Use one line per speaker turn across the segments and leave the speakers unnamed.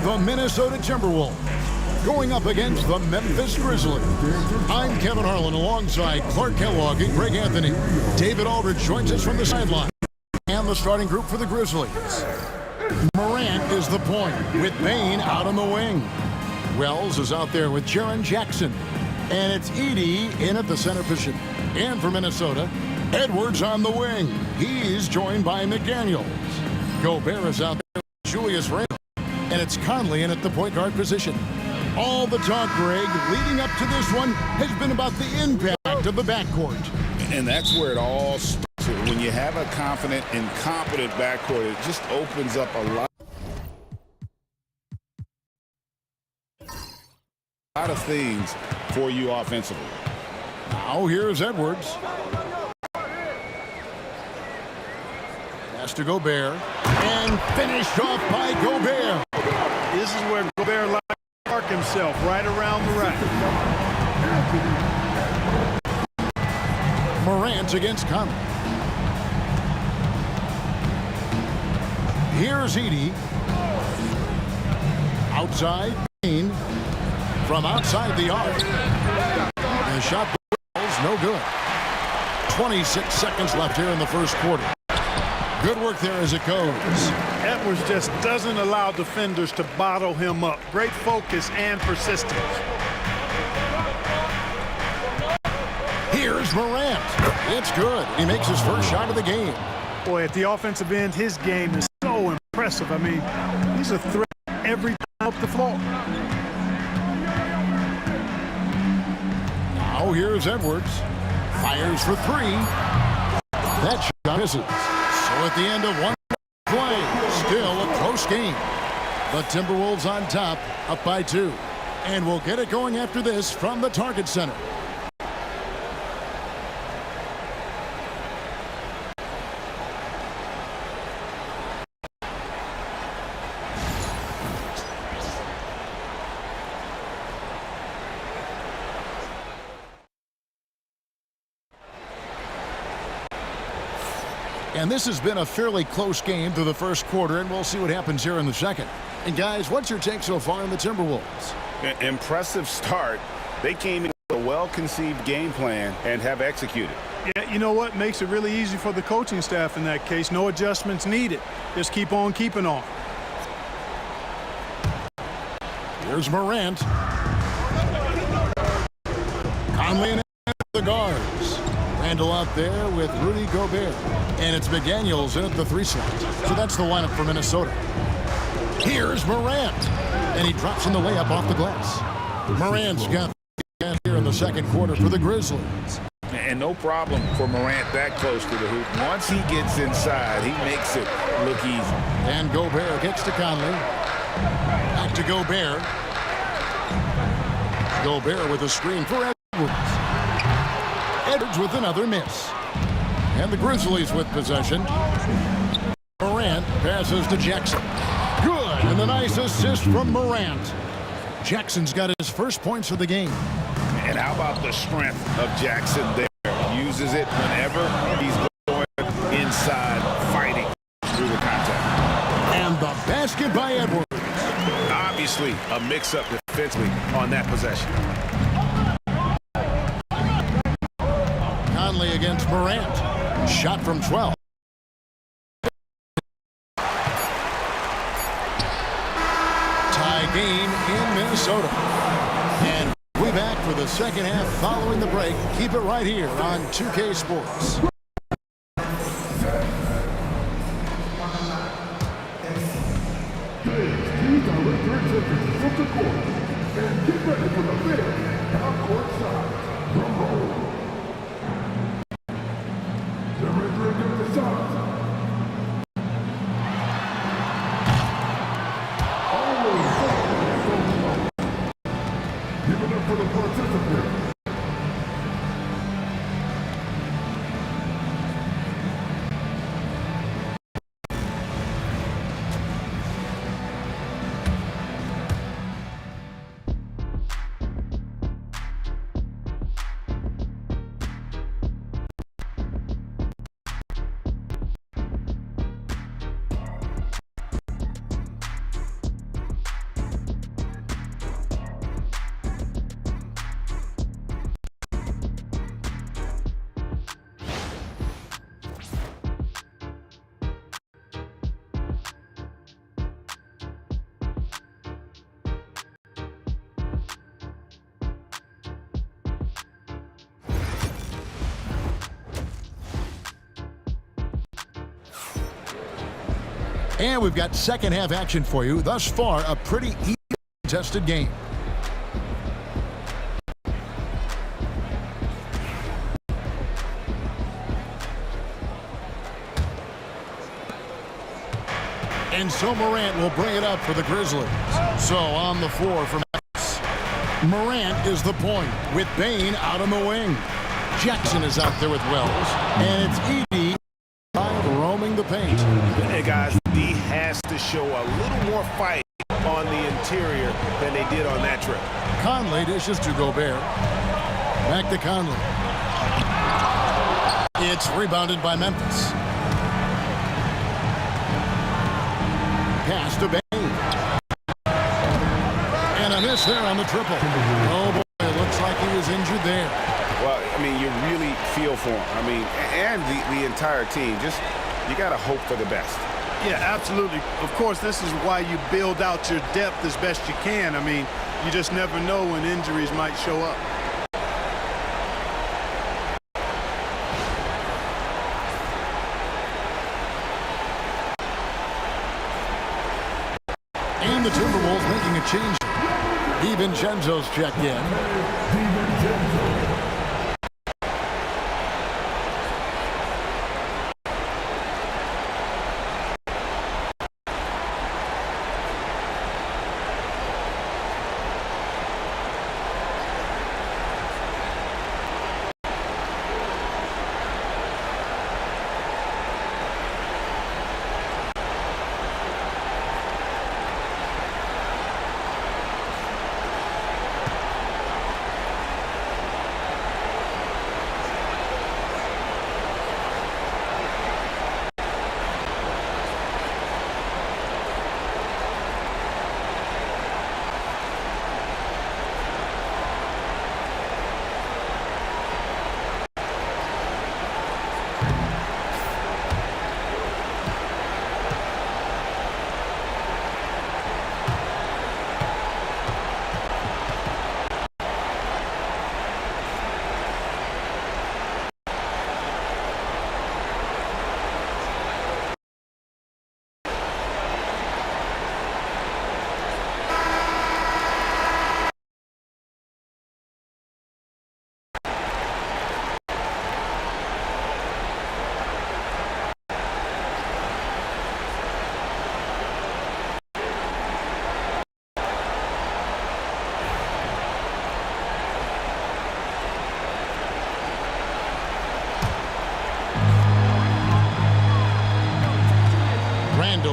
the Minnesota Timberwolves going up against the Memphis Grizzlies. I'm Kevin Harlan alongside Clark Kellogg and Greg Anthony. David Aldridge joins us from the sideline. And the starting group for the Grizzlies. Morant is the point with Bane out on the wing. Wells is out there with Jaren Jackson. And it's Edey in at the center position. And for Minnesota, Edwards on the wing. He's joined by McDaniels. Gobert is out there with Julius Randle. And it's Conley in at the point guard position. All the talk, Greg, leading up to this one has been about the impact of the backcourt.
And that's where it all starts. When you have a confident and competent backcourt, it just opens up a lot of things for you offensively.
Now here's Edwards. Pass to Gobert. And finished off by Gobert.
This is where Gobert likes to park himself, right around the rack.
Morant against Conley. Here's Edey. Outside, Bane. From outside the arc. And the shot is no good. 26 seconds left here in the first quarter. Good work there as it goes.
Edwards just doesn't allow defenders to bottle him up. Great focus and persistence.
Here's Morant. It's good. He makes his first shot of the game.
Boy, at the offensive end, his game is so impressive. I mean, he's a threat every time up the floor.
Now here's Edwards. Fires for three. That shot misses. So at the end of one play, still a close game. The Timberwolves on top, up by 2. And we'll get it going after this from the Target Center. And this has been a fairly close game through the first quarter, and we'll see what happens here in the second. And guys, what's your take so far on the Timberwolves?
Impressive start. They came in with a well-conceived game plan and have executed.
Yeah, you know what? Makes it really easy for the coaching staff in that case. No adjustments needed. Just keep on keeping on.
Here's Morant. Conley in the guards. Randle out there with Rudy Gobert. And it's McDaniels in at the 3 slot. So that's the lineup for Minnesota. Here's Morant. And he drops in the layup off the glass. Morant's got the here in the second quarter for the Grizzlies.
And no problem for Morant that close to the hoop. Once he gets inside, he makes it look easy.
And Gobert gets to Conley. Back to Gobert. Gobert with a screen for Edwards. Edwards with another miss. And the Grizzlies with possession. Morant passes to Jackson. Good, and the nice assist from Morant. Jackson's got his first points of the game.
And how about the strength of Jackson there? Uses it whenever he's going inside, fighting through the contact.
And the basket by Edwards.
Obviously, a mix-up defensively on that possession.
Conley against Morant. Shot from 12. Tie game in Minnesota. And we're back for the second half following the break. Keep it right here on 2K Sports.
And get ready for the big half-court shot. Drum roll. Surrender against the shot. Give it up for the participants.
And we've got second half action for you. Thus far, a pretty evenly contested game. And so Morant will bring it up for the Grizzlies. So on the floor for Memphis. Morant is the point with Bane out on the wing. Jackson is out there with Wells. And it's Edey roaming the paint.
Hey guys, D has to show a little more fight on the interior than they did on that trip.
Conley dishes to Gobert. Back to Conley. It's rebounded by Memphis. Pass to Bane. And a miss there on the triple. Oh boy, it looks like he was injured there.
Well, I mean, you really feel for him. I mean, and the entire team. Just, you got to hope for the best.
Yeah, absolutely. Of course, this is why you build out your depth as best you can. I mean, you just never know when injuries might show up.
And the Timberwolves making a change. DiVincenzo's checked in.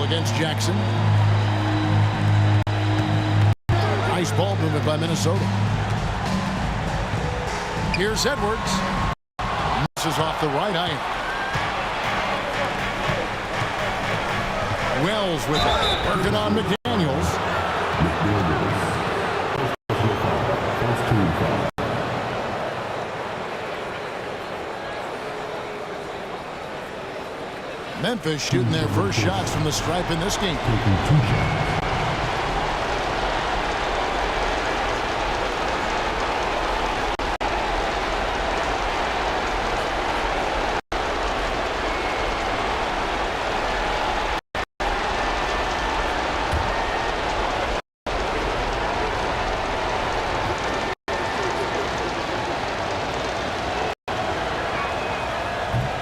Against Jackson. Nice ball movement by Minnesota. Here's Edwards. Misses off the right iron. Wells with it. Working on McDaniels. Memphis shooting their first shots from the stripe in this game.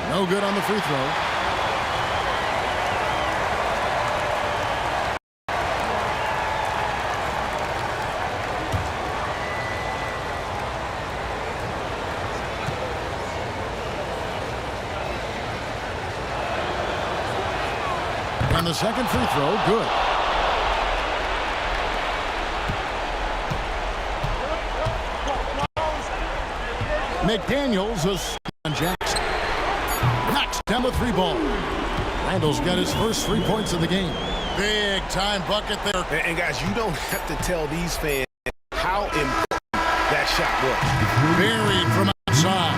No good on the free throw. And the second free throw, good. McDaniels is on Jackson. Knocks down the three ball. Randall's got his first 3 points of the game. Big time bucket there.
And guys, you don't have to tell these fans how important that shot was.
Buried from outside.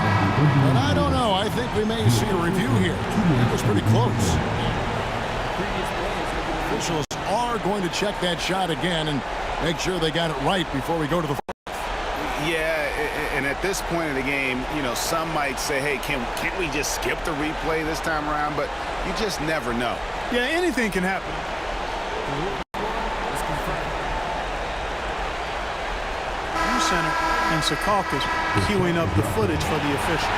But I don't know. I think we may see a review here. That was pretty close. Officials are going to check that shot again and make sure they got it right before we go to the fourth.
Yeah, and at this point in the game, you know, some might say, hey, can't we just skip the replay this time around? But you just never know.
Yeah, anything can happen. New center and Secaucus queuing up the footage for the official.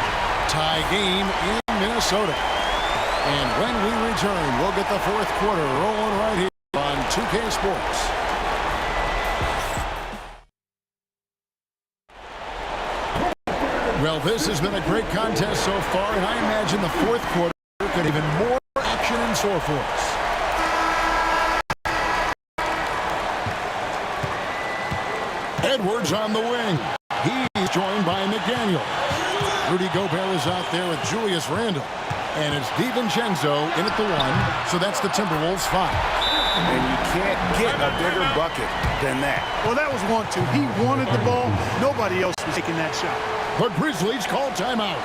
Tie game in Minnesota. And when we return, we'll get the fourth quarter rolling right here on 2K Sports. Well, this has been a great contest so far, and I imagine the fourth quarter could even more action in store for us. Edwards on the wing. He's joined by McDaniel. Rudy Gobert is out there with Julius Randle. And it's DiVincenzo in at the 1, so that's the Timberwolves 5.
And you can't get a bigger bucket than that.
Well, that was 1-2. He wanted the ball. Nobody else was taking that shot.
The Grizzlies call timeout.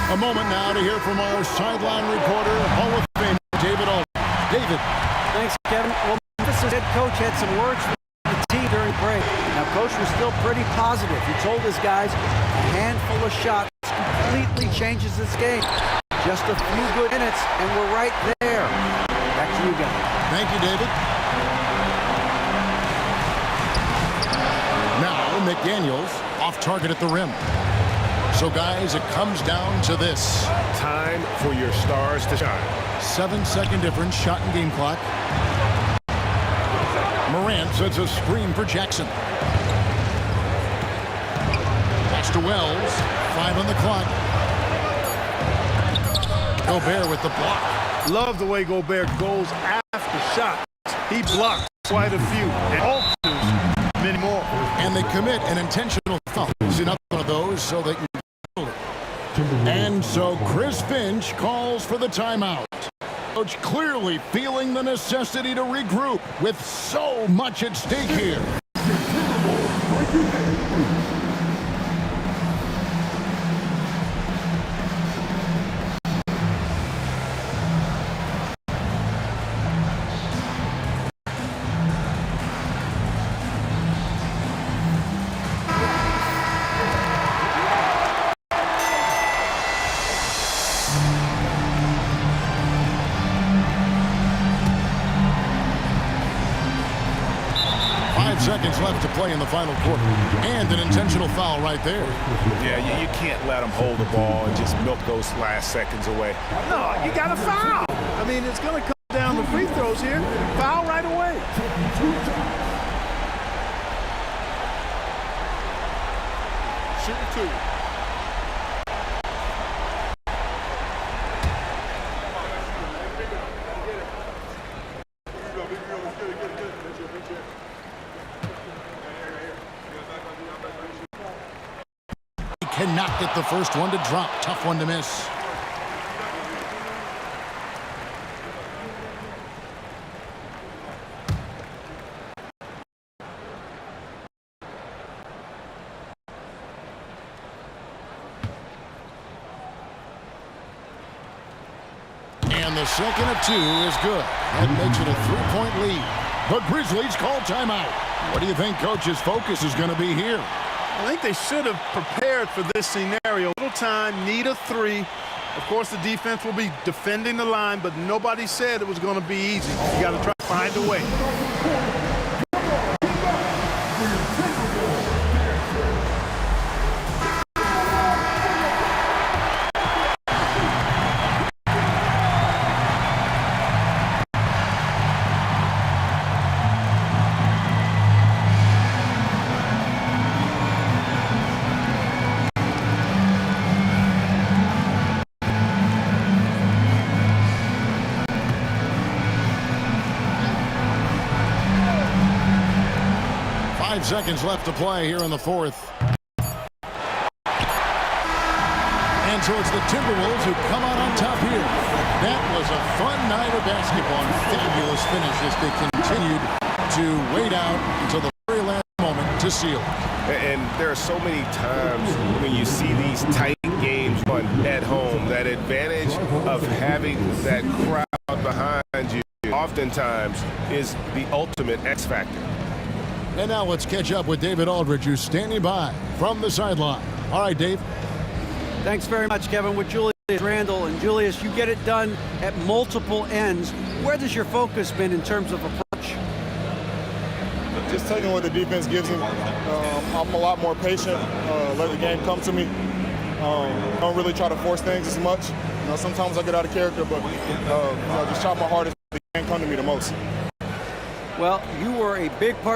A moment now to hear from our sideline reporter, Hall of Famer David Aldridge. David.
Thanks, Kevin. Well, Memphis' head coach had some words for the team during break. Now, coach was still pretty positive. He told his guys a handful of shots completely changes this game. Just a few good minutes, and we're right there. Back to you guys.
Thank you, David. Now, McDaniels off target at the rim. So, guys, it comes down to this.
Time for your stars to shine.
7-second difference, shot and game clock. Morant sets a screen for Jackson. Pass to Wells. 5 on the clock. Gobert with the block.
Love the way Gobert goes after shots. He blocked quite a few and alters many more.
And they commit an intentional foul. See another one of those so they can. And so Chris Finch calls for the timeout. Coach clearly feeling the necessity to regroup with so much at stake here. 5 seconds left to play in the final quarter. And an intentional foul right there.
Yeah, you can't let them hold the ball and just milk those last seconds away.
No, you got to foul. I mean, it's going to come down to free throws here. Foul right away. Shoot 2.
Cannot get the first one to drop. Tough one to miss. And the second of 2 is good. That makes it a 3-point lead. The Grizzlies call timeout. What do you think Coach's focus is going to be here?
I think they should have prepared for this scenario. Little time, need a 3. Of course, the defense will be defending the line, but nobody said it was going to be easy. You got to try to find a way.
5 seconds left to play here in the fourth. so it's the Timberwolves who come out on top here. That was a fun night of basketball and fabulous finish as they continued to wait out until the very last moment to seal.
And there are so many times when you see these tight games on at home, that advantage of having that crowd behind you oftentimes is the ultimate X factor.
And now let's catch up with David Aldridge, who's standing by from the sideline. All right, Dave.
Thanks very much, Kevin. With Julius Randle. And Julius, you get it done at multiple ends. Where has your focus been in terms of approach?
Just taking what the defense gives me. I'm a lot more patient, let the game come to me. Don't really try to force things as much. Sometimes I get out of character, but just try my hardest to the game come to me the most.
Well, you were a big part of